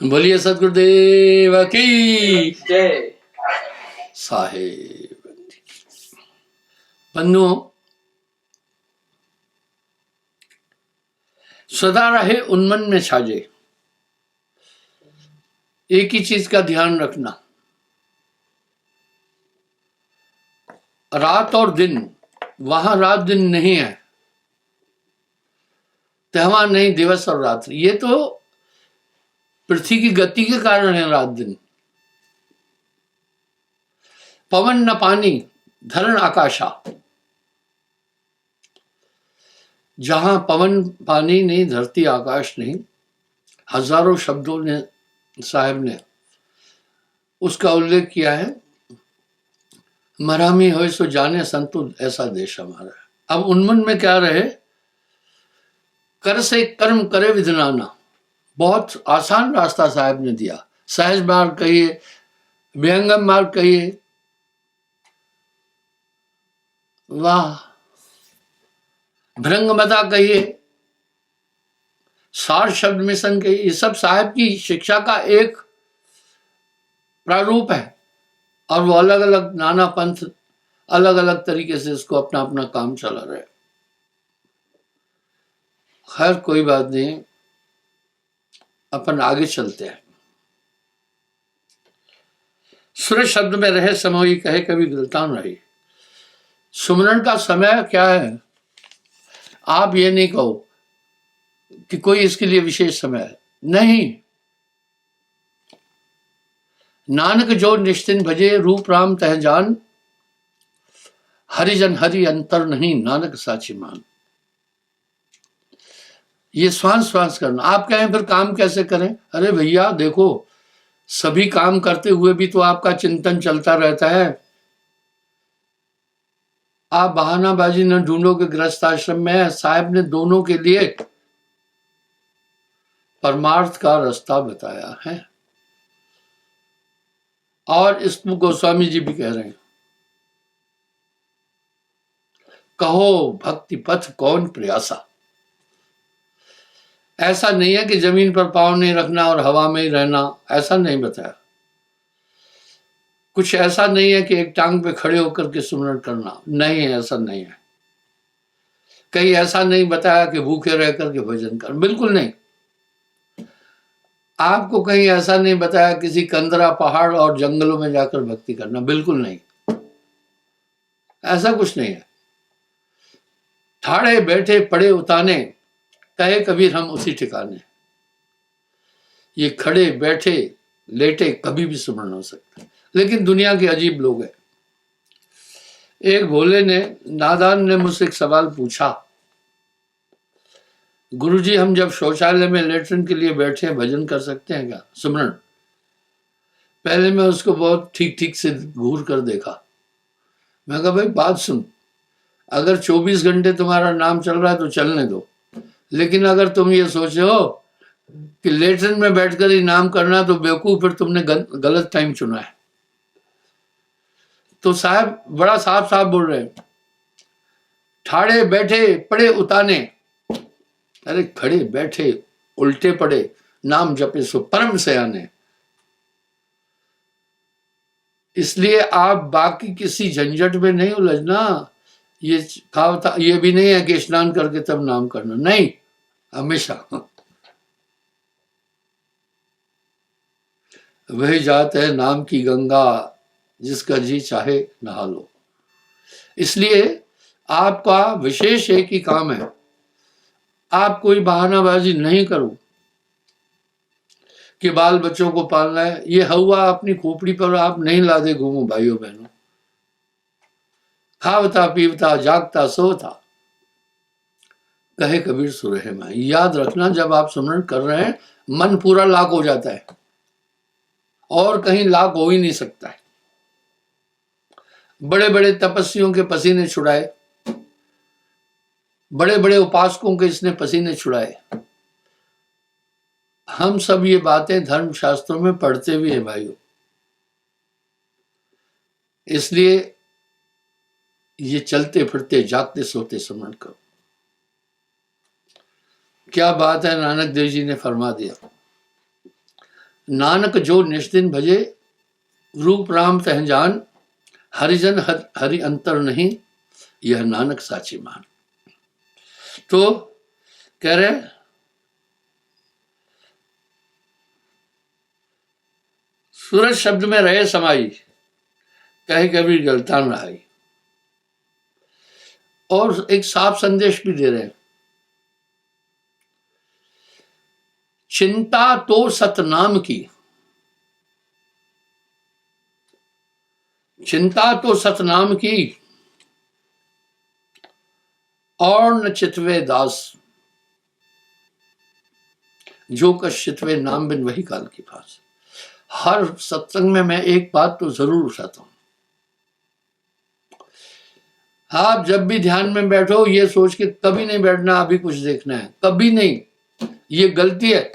बोलिए सदगुरुदेव की जय। साहेब। बंधुओं, सदा रहे उन्मन में छाजे, एक ही चीज का ध्यान रखना, रात और दिन। वहां रात दिन नहीं है, त्योहार नहीं, दिवस और रात्रि। ये तो पृथ्वी की गति के कारण है रात दिन। पवन न पानी धरण आकाशा। जहां पवन पानी नहीं, धरती आकाश नहीं, हजारों शब्दों ने साहब ने उसका उल्लेख किया है। मरामी हो सो जाने संतु, ऐसा देश हमारा है। अब उन्मन में क्या रहे, कर से कर्म करे विधनाना। बहुत आसान रास्ता साहब ने दिया। सहज मार्ग कहिए, विहंगम मार्ग कहिए, वाह, भृंगमता कहिए, सार शब्द मिशन कहिए, ये सब साहब की शिक्षा का एक प्रारूप है। और वो अलग अलग नाना पंथ अलग अलग तरीके से इसको अपना अपना काम चला रहे। खैर कोई बात नहीं, अपन आगे चलते हैं। सुर शब्द में रहे समोई, कहे कभी गलतान रही। सुमरण का समय क्या है? आप ये नहीं कहो कि कोई इसके लिए विशेष समय है, नहीं। नानक जो निश्चिन भजे, रूप राम तह जान, हरिजन हरि अंतर नहीं, नानक साची मान। ये श्वास श्वास करना। आप कहें फिर काम कैसे करें? अरे भैया देखो, सभी काम करते हुए भी तो आपका चिंतन चलता रहता है। आप बहानाबाजी न ढूंढो कि गृहस्थ आश्रम में है। साहब ने दोनों के लिए परमार्थ का रास्ता बताया है। और इसको गोस्वामी जी भी कह रहे हैं, कहो भक्ति पथ कौन प्रयासा। ऐसा नहीं है कि जमीन पर पांव नहीं रखना और हवा में ही रहना, ऐसा नहीं बताया। कुछ ऐसा नहीं है कि एक टांग पे खड़े होकर के सुमरण करना, नहीं है, ऐसा नहीं है। कहीं ऐसा नहीं बताया कि भूखे रह करके भजन कर, बिल्कुल नहीं। आपको कहीं ऐसा नहीं बताया किसी कंदरा पहाड़ और जंगलों में जाकर भक्ति करना, बिल्कुल नहीं। ऐसा कुछ नहीं है। ठाड़े बैठे पड़े उताने, कहे कबीर हम उसी ठिकाने। ये खड़े बैठे लेटे कभी भी सुमरण हो सकता है। लेकिन दुनिया के अजीब लोग हैं। एक भोले ने, नादान ने मुझसे एक सवाल पूछा, गुरुजी हम जब शौचालय में लेटरिन के लिए बैठे भजन कर सकते हैं क्या, सुमरण? पहले मैं उसको बहुत ठीक ठीक से घूर कर देखा। मैं कहा भाई बात सुन, अगर 24 घंटे तुम्हारा नाम चल रहा है तो चलने दो, लेकिन अगर तुम ये सोचे हो कि लेटरिन में बैठकर ही नाम करना तो बेवकूफ, फिर तुमने गलत टाइम चुना है। तो साहब बड़ा साफ साफ बोल रहे हैं, ठाड़े बैठे पड़े उताने। अरे खड़े बैठे उल्टे पड़े नाम जपे सो परम सयाने। इसलिए आप बाकी किसी झंझट में नहीं उलझना। ये कहावत ये भी नहीं है कि स्नान करके तब नाम करना, नहीं, हमेशा वही जात है नाम की गंगा, जिसका जी चाहे नहा लो। इसलिए आपका विशेष एक ही काम है, आप कोई बहानाबाजी नहीं करो कि बाल बच्चों को पालना है। ये हवा अपनी खोपड़ी पर आप नहीं लादे घूमो भाइयों बहनों। खावता पीवता जागता सोता, कहे कबीर सुरहे में। याद रखना, जब आप सुमरण कर रहे हैं मन पूरा लाख हो जाता है और कहीं लाख हो ही नहीं सकता है। बड़े बड़े तपस्वियों के पसीने छुड़ाए, बड़े बड़े उपासकों के इसने पसीने छुड़ाए। हम सब ये बातें धर्म शास्त्रों में पढ़ते भी हैं भाइयों। इसलिए ये चलते फिरते जागते सोते सुमरण करो। क्या बात है, नानक देव जी ने फरमा दिया, नानक जो निष्दिन भजे, रूप राम तह जान, हरिजन हरि अंतर नहीं, यह नानक साची मान। तो कह रहे सूरज शब्द में रहे समाई, कहे कभी गलता न आई। और एक साफ संदेश भी दे रहे हैं, चिंता तो सतनाम की, चिंता तो सतनाम की, और न चितवे दास, जो कश चितवे नाम बिन वही काल के पास। हर सत्संग में मैं एक बात तो जरूर उठाता हूं, आप जब भी ध्यान में बैठो ये सोच के कभी नहीं बैठना अभी कुछ देखना है, कभी नहीं, ये गलती है।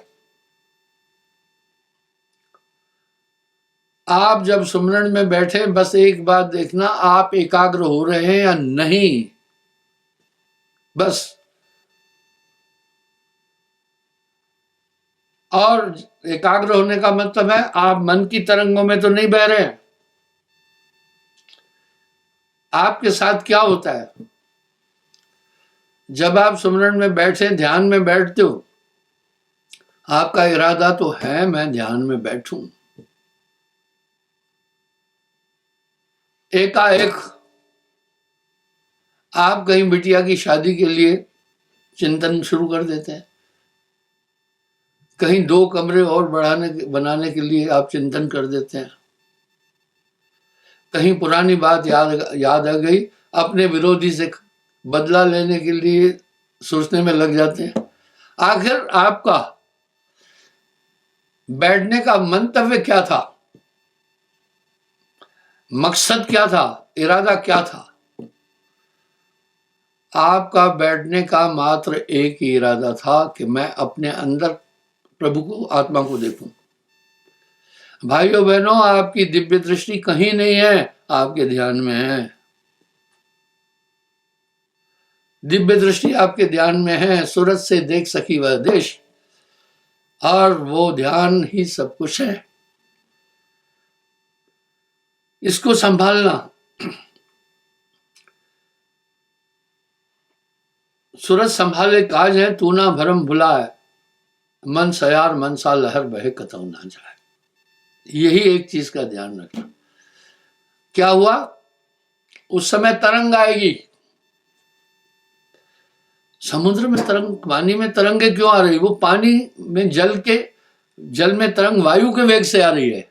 आप जब सुमरण में बैठे बस एक बात देखना, आप एकाग्र हो रहे हैं या नहीं, बस। और एकाग्र होने का मतलब है आप मन की तरंगों में तो नहीं बह रहे हैं। आपके साथ क्या होता है जब आप सुमरण में बैठे, ध्यान में बैठते हो, आपका इरादा तो है मैं ध्यान में बैठूं, एकाएक आप कहीं बिटिया की शादी के लिए चिंतन शुरू कर देते हैं, कहीं 2 कमरे और बनाने के लिए आप चिंतन कर देते हैं, कहीं पुरानी बात याद आ गई, अपने विरोधी से बदला लेने के लिए सोचने में लग जाते हैं। आखिर आपका बैठने का मंतव्य क्या था, मकसद क्या था, इरादा क्या था? आपका बैठने का मात्र एक ही इरादा था कि मैं अपने अंदर प्रभु को, आत्मा को देखूं। भाइयों बहनों, आपकी दिव्य दृष्टि कहीं नहीं है, आपके ध्यान में है। दिव्य दृष्टि आपके ध्यान में है, सूरज से देख सकी वह देश, और वो ध्यान ही सब कुछ है। इसको संभालना, सूरज संभाले काज है, तू ना भरम भुलाए, मन सयार मनसा लहर बहे कतौ ना जाए। यही एक चीज का ध्यान रखना। क्या हुआ, उस समय तरंग आएगी, समुद्र में तरंग, पानी में तरंगे क्यों आ रही? वो पानी में जल में तरंग वायु के वेग से आ रही है।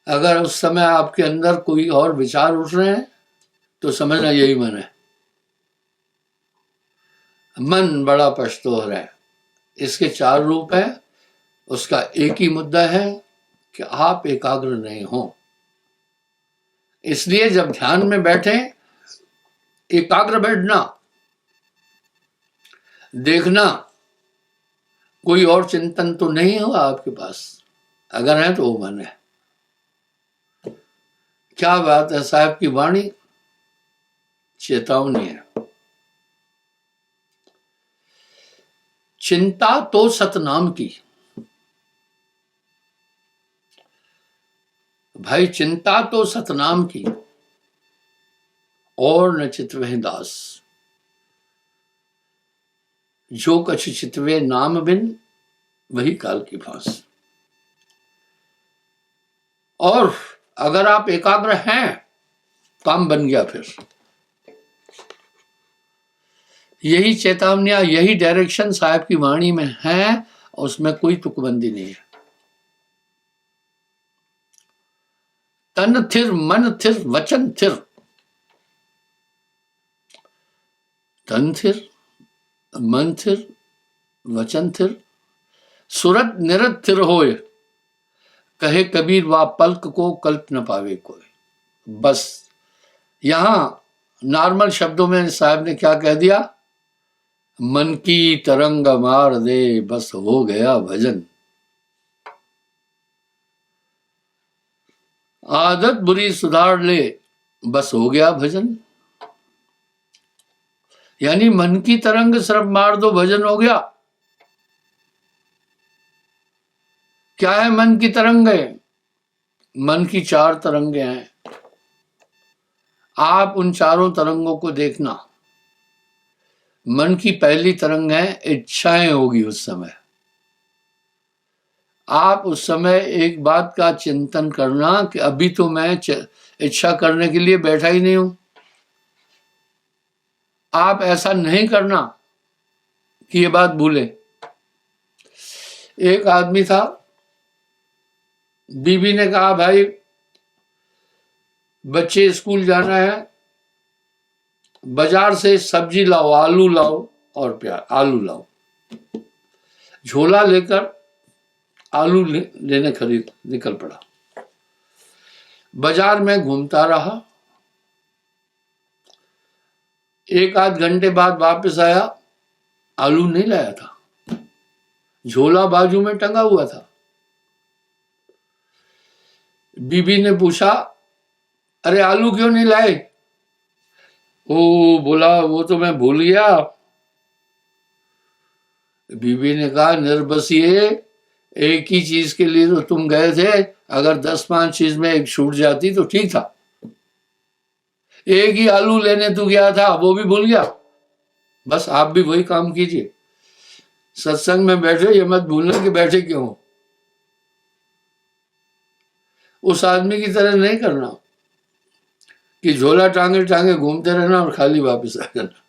अगर उस समय आपके अंदर कोई और विचार उठ रहे हैं तो समझना यही मन है, मन बड़ा पछतो रहा है। इसके 4 रूप हैं, उसका एक ही मुद्दा है कि आप एकाग्र नहीं हो। इसलिए जब ध्यान में बैठे, एकाग्र बैठना, देखना कोई और चिंतन तो नहीं हुआ आपके पास, अगर है तो वो मन है। क्या बात है, साहब की वाणी चेतावनी है। चिंता तो सतनाम की, भाई चिंता तो सतनाम की, और न चितवे दास, जो कछ चितवे नाम बिन वही काल की फांस। और अगर आप एकाग्र हैं, काम बन गया। फिर यही चेतावनियां, यही डायरेक्शन साहब की वाणी में है, उसमें कोई तुकबंदी नहीं है। तन थिर, मन थिर, वचन थिर, तन थिर, मन थिर, वचन थिर, सुरत निरत थिर होए, कहे कबीर वा पल्क को कल्प न पावे कोई। बस यहां नॉर्मल शब्दों में साहब ने क्या कह दिया, मन की तरंग मार दे, बस हो गया भजन। आदत बुरी सुधार ले, बस हो गया भजन। यानी मन की तरंग सिर्फ मार दो, भजन हो गया। क्या है मन की तरंगें? मन की 4 तरंगें हैं। आप उन चारों तरंगों को देखना। मन की पहली तरंग है इच्छाएं होगी उस समय। आप उस समय एक बात का चिंतन करना कि अभी तो मैं इच्छा करने के लिए बैठा ही नहीं हूं। आप ऐसा नहीं करना कि ये बात भूले। एक आदमी था, बीवी ने कहा भाई बच्चे स्कूल जाना है, बाजार से सब्जी लाओ, आलू लाओ और प्याज, आलू लाओ। झोला लेकर आलू लेने खरीद निकल पड़ा। बाजार में घूमता रहा। एक आध घंटे बाद वापस आया, आलू नहीं लाया था, झोला बाजू में टंगा हुआ था। बीबी ने पूछा अरे आलू क्यों नहीं लाए? ओ बोला वो तो मैं भूल गया। बीबी ने कहा निर्बसिए, एक ही चीज के लिए तो तुम गए थे, अगर 10-5 चीज में एक छूट जाती तो ठीक था। एक ही आलू लेने तू गया था, वो भी भूल गया। बस आप भी वही काम कीजिए। सत्संग में बैठे ये मत भूलना कि बैठे क्यों हो। उस आदमी की तरह नहीं करना कि झोला टांगे टांगे घूमते रहना और खाली वापस आ जाना।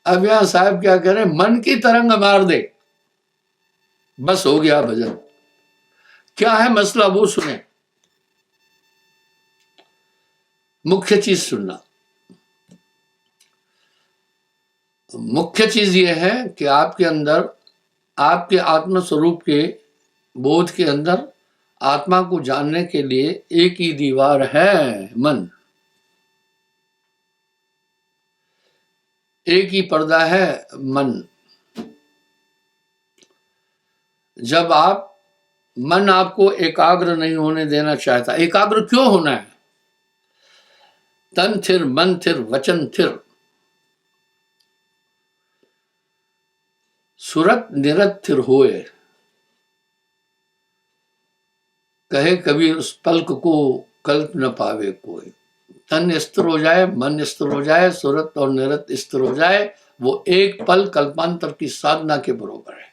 अब यहां साहब क्या करें, मन की तरंग मार दे, बस हो गया भजन। क्या है मसला वो सुने, मुख्य चीज सुनना। मुख्य चीज ये है कि आपके अंदर, आपके आत्म स्वरूप के बोध के अंदर आत्मा को जानने के लिए एक ही दीवार है, मन। एक ही पर्दा है, मन। जब आप, मन आपको एकाग्र नहीं होने देना चाहता। एकाग्र क्यों होना है? तन थिर, मन थिर, वचन थिर। सुरत निरत थिर होए, कहे कबीर उस पल्क को कल्प न पावे कोई। तन स्थिर हो जाए, मन स्थिर हो जाए, सुरत और निरत स्थिर हो जाए, वो एक पल कल्पांतर की साधना के बराबर है।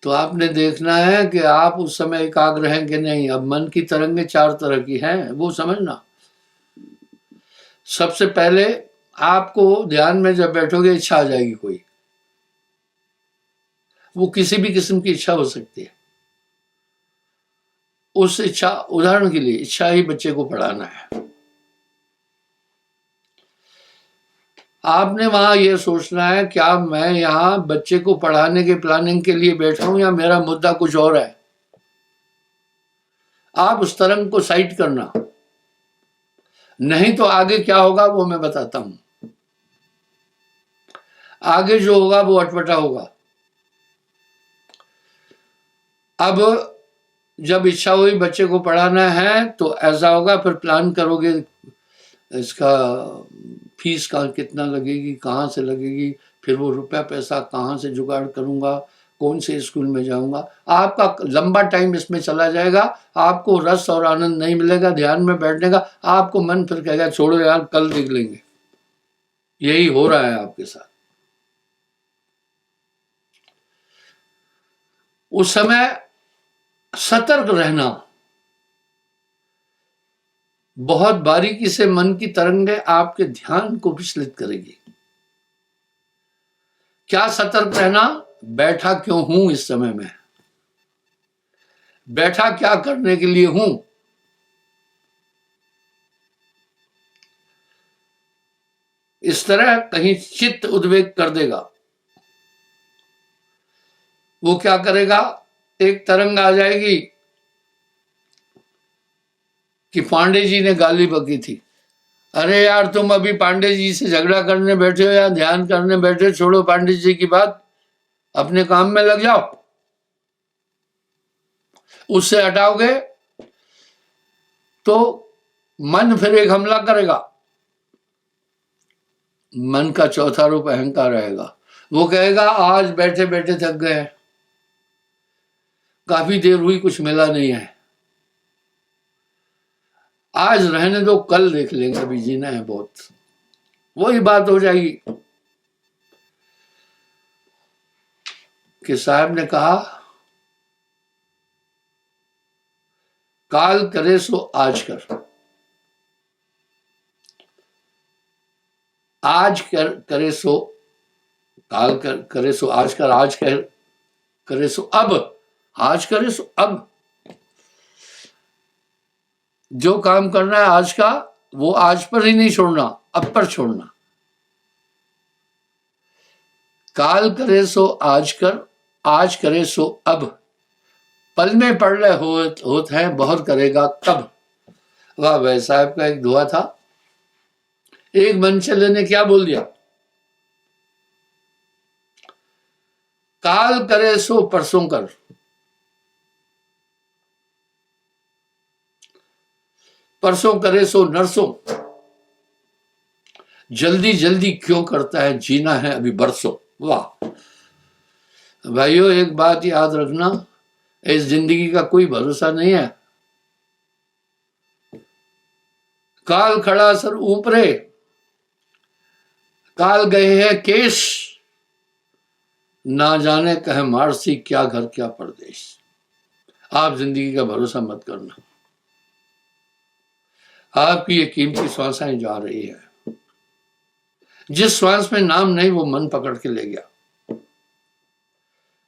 तो आपने देखना है कि आप उस समय एकाग्र हैं कि नहीं। अब मन की तरंगें 4 तरह की हैं, वो समझना। सबसे पहले आपको ध्यान में जब बैठोगे इच्छा आ जाएगी कोई, वो किसी भी किस्म की इच्छा हो सकती है। उस इच्छा, उदाहरण के लिए इच्छा ही बच्चे को पढ़ाना है। आपने वहां यह सोचना है क्या मैं यहां बच्चे को पढ़ाने के प्लानिंग के लिए बैठा हूं या मेरा मुद्दा कुछ और है। आप उस तरंग को साइड करना, नहीं तो आगे क्या होगा वो मैं बताता हूं। आगे जो होगा वो अटपटा होगा। अब जब इच्छा हुई बच्चे को पढ़ाना है तो ऐसा होगा, फिर प्लान करोगे इसका फीस का कितना लगेगी, कहाँ से लगेगी, फिर वो रुपया पैसा कहाँ से जुगाड़ करूंगा, कौन से स्कूल में जाऊंगा। आपका लंबा टाइम इसमें चला जाएगा, आपको रस और आनंद नहीं मिलेगा ध्यान में बैठने का। आपको मन फिर कहेगा छोड़ो यार कल देख लेंगे। यही हो रहा है आपके साथ। उस समय सतर्क रहना, बहुत बारीकी से मन की तरंगें आपके ध्यान को विचलित करेगी। क्या सतर्क रहना? बैठा क्यों हूं इस समय में, बैठा क्या करने के लिए हूं। इस तरह कहीं चित्त उद्वेग कर देगा। वो क्या करेगा, एक तरंग आ जाएगी कि पांडे जी ने गाली बकी थी। अरे यार तुम अभी पांडे जी से झगड़ा करने बैठे हो या ध्यान करने बैठे हो, छोड़ो पांडे जी की बात, अपने काम में लग जाओ। उससे हटाओगे तो मन फिर एक हमला करेगा। मन का चौथा रूप अहंकार रहेगा। वो कहेगा आज बैठे बैठे थक गए, काफी देर हुई, कुछ मिला नहीं है, आज रहने दो, कल देख लेंगे, अभी जीना है बहुत। वही बात हो जाएगी कि साहब ने कहा काल करे सो आज कर, आज करे सो काल करे सो आज कर, आज करे सो अब, आज करे सो अब। जो काम करना है आज का, वो आज पर ही नहीं छोड़ना, अब पर छोड़ना। काल करे सो आज कर, आज करे सो अब, पल में पड़ रहे होत है, बहुत करेगा कब। वाह भाई साहब का एक दुआ था। एक मनचले ने क्या बोल दिया, काल करे सो परसों कर, परसों करे सो नरसों, जल्दी जल्दी क्यों करता है, जीना है अभी बरसों। वाह भाइयों, एक बात याद रखना, इस जिंदगी का कोई भरोसा नहीं है। काल खड़ा सर ऊपरे, काल गए हैं केश, ना जाने कहे मारसी, क्या घर क्या परदेश। आप जिंदगी का भरोसा मत करना, आपकी ये कीमती श्वासें जा रही है, जिस श्वास में नाम नहीं वो मन पकड़ के ले गया,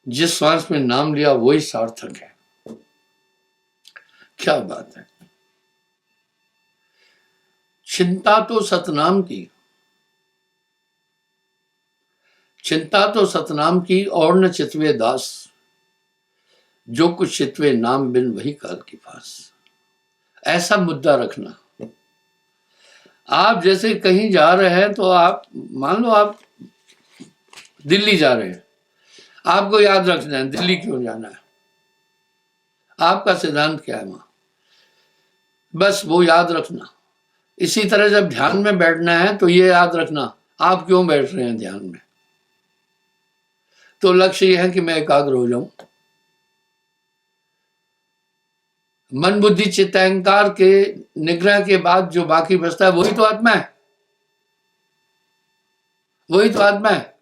जिस श्वास में नाम लिया वही सार्थक है। क्या बात है। चिंता तो सतनाम की, चिंता तो सतनाम की, और न चितवे दास, जो कुछ चितवे नाम बिन वही काल की पास। ऐसा मुद्दा रखना। आप जैसे कहीं जा रहे हैं, तो आप मान लो आप दिल्ली जा रहे हैं, आपको याद रखना है दिल्ली क्यों जाना है, आपका सिद्धांत क्या है वहां, बस वो याद रखना। इसी तरह जब ध्यान में बैठना है तो ये याद रखना आप क्यों बैठ रहे हैं ध्यान में। तो लक्ष्य ये है कि मैं एकाग्र हो जाऊं। मन बुद्धि चित्त अहंकार के निग्रह के बाद जो बाकी बचता है वही तो आत्मा है, वही तो आत्मा है।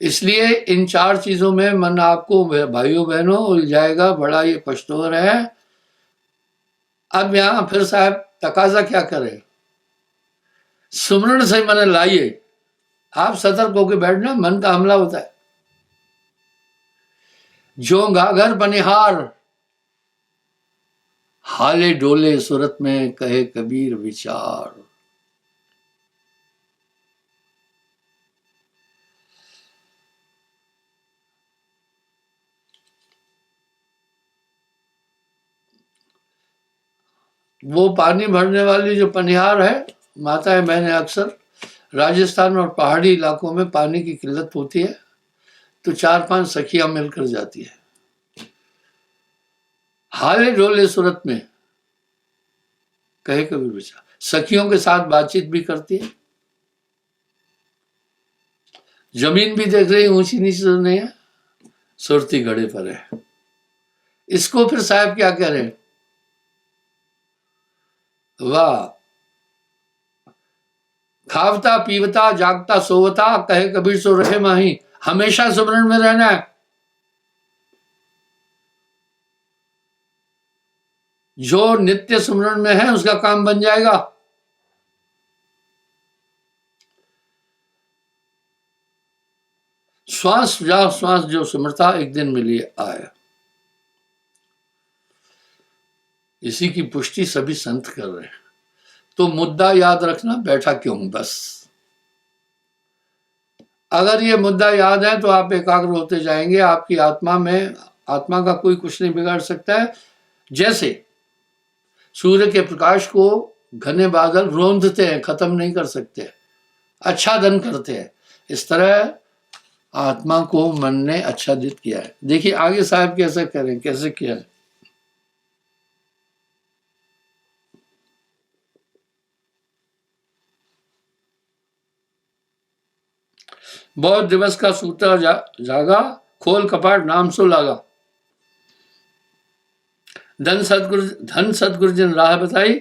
इसलिए इन चार चीजों में मन आपको भाइयों बहनों उलझाएगा, बड़ा ये कष्टोर है। अब यहां फिर साहब तकाजा क्या करे, सुमरण से मन लाइए। आप सतर्क होकर बैठना, मन का हमला होता है। जो गागर बनिहार, हाले डोले सूरत में, कहे कबीर विचार। वो पानी भरने वाली जो पनिहार है, माताएं बहनें अक्सर राजस्थान और पहाड़ी इलाकों में पानी की किल्लत होती है, तो 4-5 सखियां मिलकर जाती है। हाले डोले सूरत में, कहे कबीर विचार। सखियों के साथ बातचीत भी करती है, जमीन भी देख रही, ऊंची नीची तो नहीं है, सुरती घड़े पर है। इसको फिर साहब क्या कह रहे हैं, वाह, खावता पीवता जागता सोवता, कहे कबीर सो रहे माही। हमेशा सुमरण में रहना है। जो नित्य सुमरण में है उसका काम बन जाएगा। श्वास जा श्वास जो सुमरता, एक दिन मिली आया। इसी की पुष्टि सभी संत कर रहे हैं। तो मुद्दा याद रखना, बैठा क्यों, बस। अगर ये मुद्दा याद है तो आप एकाग्र होते जाएंगे। आपकी आत्मा में, आत्मा का कोई कुछ नहीं बिगाड़ सकता है। जैसे सूर्य के प्रकाश को घने बादल रोंदते हैं, खत्म नहीं कर सकते, आच्छादन करते हैं, इस तरह आत्मा को मन ने आच्छादित किया है। देखिए आगे साहब कैसे करें, कैसे किया है। बहुत दिवस का सूता जागा, खोल कपाट नाम सो लागा। धन सतगुरु जिन राह बताई,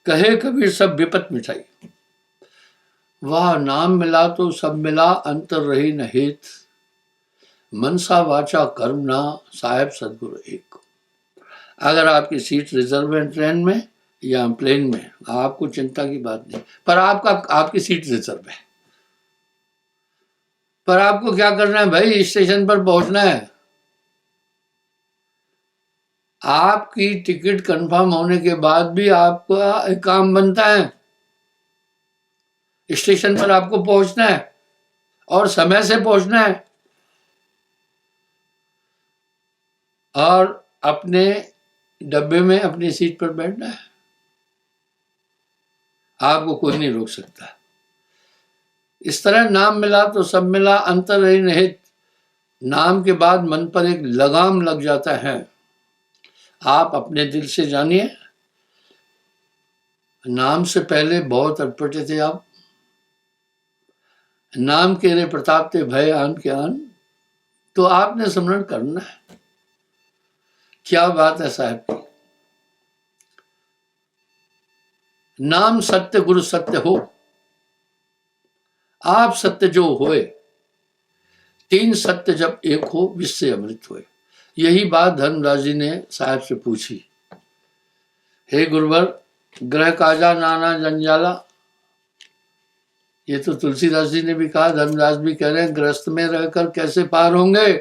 कहे कबीर सब विपत मिटाई। वाह नाम मिला तो सब मिला, अंतर रही न हेत। मनसा वाचा कर्म ना, साहेब सदगुरु एक। अगर आपकी सीट रिजर्व है ट्रेन में या प्लेन में, आपको चिंता की बात नहीं, पर आपकी सीट रिजर्व है। पर आपको क्या करना है भाई, स्टेशन पर पहुंचना है। आपकी टिकट कंफर्म होने के बाद भी आपका एक काम बनता है, स्टेशन पर आपको पहुंचना है और समय से पहुंचना है, और अपने डब्बे में अपनी सीट पर बैठना है। आपको कोई नहीं रोक सकता। इस तरह नाम मिला तो सब मिला, अंतर रही निहित। नाम के बाद मन पर एक लगाम लग जाता है। आप अपने दिल से जानिए, नाम से पहले बहुत अटपटे थे आप। नाम के रे प्रताप ते भय आन के आन, तो आपने स्मरण करना है। क्या बात है साहब की। नाम सत्य गुरु सत्य हो, आप सत्य जो होए। तीन सत्य जब एक हो, विश्व अमृत होए। यही बात धर्मराज जी ने साहब से पूछी। हे गुरुवर, ग्रह काजा नाना जंजाला। ये तो तुलसीदास जी ने भी कहा, धर्मराज भी कह रहे हैं, ग्रस्त में रहकर कैसे पार होंगे।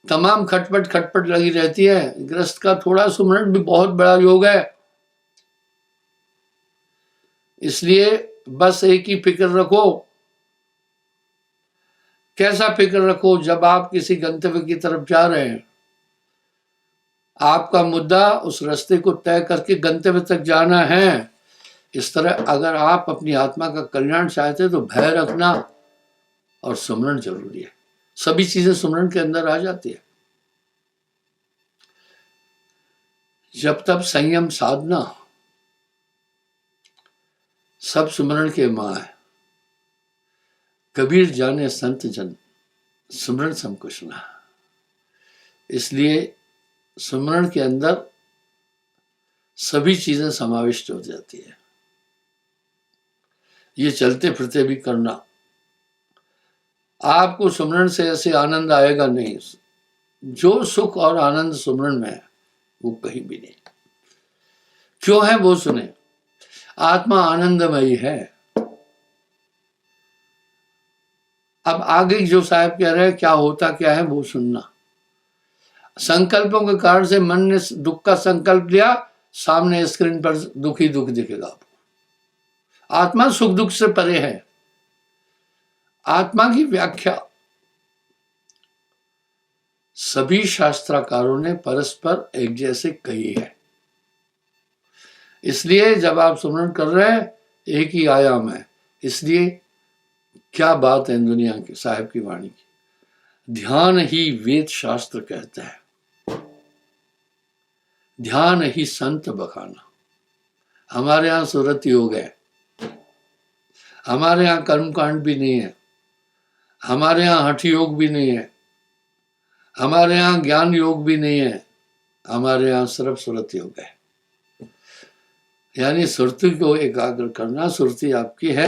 तमाम खटपट खटपट लगी रहती है। ग्रस्त का थोड़ा सुमरण भी बहुत बड़ा योग है। इसलिए बस एक ही फिक्र रखो। कैसा फिक्र रखो, जब आप किसी गंतव्य की तरफ जा रहे हैं, आपका मुद्दा उस रास्ते को तय करके गंतव्य तक जाना है। इस तरह अगर आप अपनी आत्मा का कल्याण चाहते तो भय रखना और सुमरण जरूरी है। सभी चीजें सुमरण के अंदर आ जाती है। जब तब संयम साधना, सब सुमरण के माँ है। कबीर जाने संत जन, सुमरण सम कुछ ना। इसलिए सुमरण के अंदर सभी चीजें समाविष्ट हो जाती है। ये चलते फिरते भी करना। आपको सुमरण से ऐसे आनंद आएगा नहीं, जो सुख और आनंद सुमरण में है वो कहीं भी नहीं। क्यों है वो सुने। आत्मा आनंदमयी है। अब आगे जो साहब कह रहे हैं क्या होता क्या है वो सुनना। संकल्पों के कारण से मन ने दुख का संकल्प लिया, सामने स्क्रीन पर दुख ही दुख दिखेगा आपको। आत्मा सुख दुख से परे है। आत्मा की व्याख्या सभी शास्त्रकारों ने परस्पर एक जैसे कही है। इसलिए जब आप सुमरण कर रहे हैं, एक ही आयाम है। इसलिए क्या बात है दुनिया के साहिब की वाणी की। ध्यान ही वेद शास्त्र कहता है, ध्यान ही संत बखाना। हमारे यहां सुरत योग है, हमारे यहां कर्मकांड भी नहीं है, हमारे यहां हठ योग भी नहीं है, हमारे यहां ज्ञान योग भी नहीं है, हमारे यहां सिर्फ सुरत योग है। यानी सुरती को एकाग्र करना। सुरती आपकी है।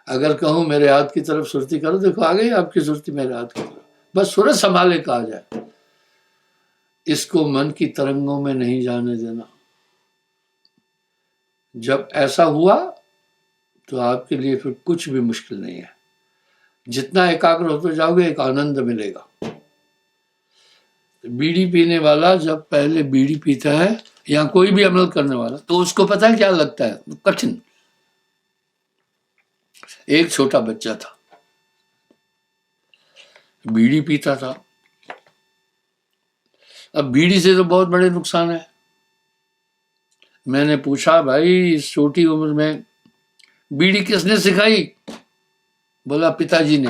अगर कहूं मेरे हाथ की तरफ सुरती करो, देखो आ गई आपकी सुरती मेरे हाथ की तरफ। बस सूरज संभाले कहा जाए। इसको मन की तरंगों में नहीं जाने देना। जब ऐसा हुआ तो आपके लिए फिर कुछ भी मुश्किल नहीं है। जितना एकाग्र होते जाओगे एक आनंद मिलेगा। बीड़ी पीने वाला जब पहले बीड़ी पीता है या कोई भी अमल करने वाला, तो उसको पता है क्या लगता है, कठिन। एक छोटा बच्चा था, बीड़ी पीता था। अब बीड़ी से तो बहुत बड़े नुकसान है। मैंने पूछा, भाई इस छोटी उम्र में बीड़ी किसने सिखाई? बोला पिताजी ने।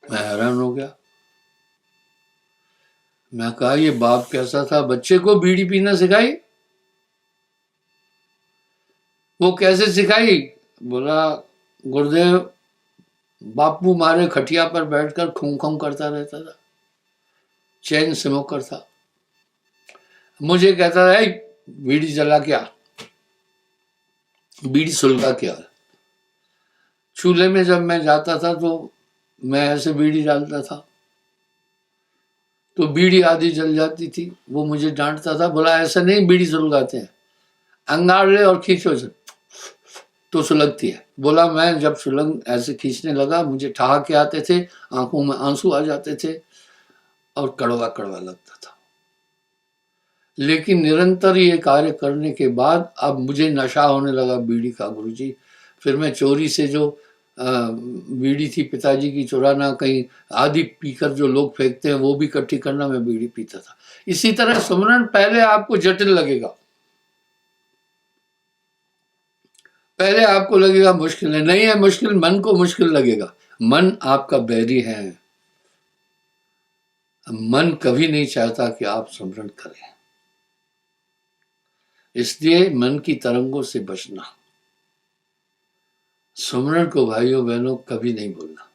मैं हैरान हो गया। मैं कहा ये बाप कैसा था, बच्चे को बीड़ी पीना सिखाई? वो कैसे सिखाई? बोला गुरुदेव बापू मारे खटिया पर बैठकर खूं खूं करता रहता था, चैन स्मोकर था। मुझे कहता था, बीड़ी जला क्या, बीड़ी सुलगा क्या। चूल्हे में जब मैं जाता था तो मैं ऐसे बीड़ी डालता था तो बीड़ी आधी जल जाती थी। वो मुझे डांटता था, बोला ऐसा नहीं बीड़ी सुलगाते हैं, अंगार ले और खींचो से तो सुलगती है। बोला मैं जब सुलग ऐसे खींचने लगा मुझे ठहाके आते थे, आंखों में आंसू आ जाते थे और कड़वा कड़वा लगता था। लेकिन निरंतर ये कार्य करने के बाद अब मुझे नशा होने लगा बीड़ी का, गुरुजी। फिर मैं चोरी से जो बीड़ी थी पिताजी की चुराना, कहीं आधी पीकर जो लोग फेंकते हैं वो भी इकट्ठी करना, मैं बीड़ी पीता था। इसी तरह सुमरन पहले आपको जटिल लगेगा, पहले आपको लगेगा मुश्किल है, नहीं है मुश्किल, मन को मुश्किल लगेगा। मन आपका बैरी है, मन कभी नहीं चाहता कि आप सुमरन करें। इसलिए मन की तरंगों से बचना। सुमरन को भाइयों बहनों कभी नहीं भूलना।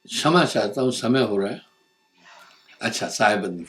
क्षमा चाहता हूं, समय हो रहा है। अच्छा, साहेबंदी।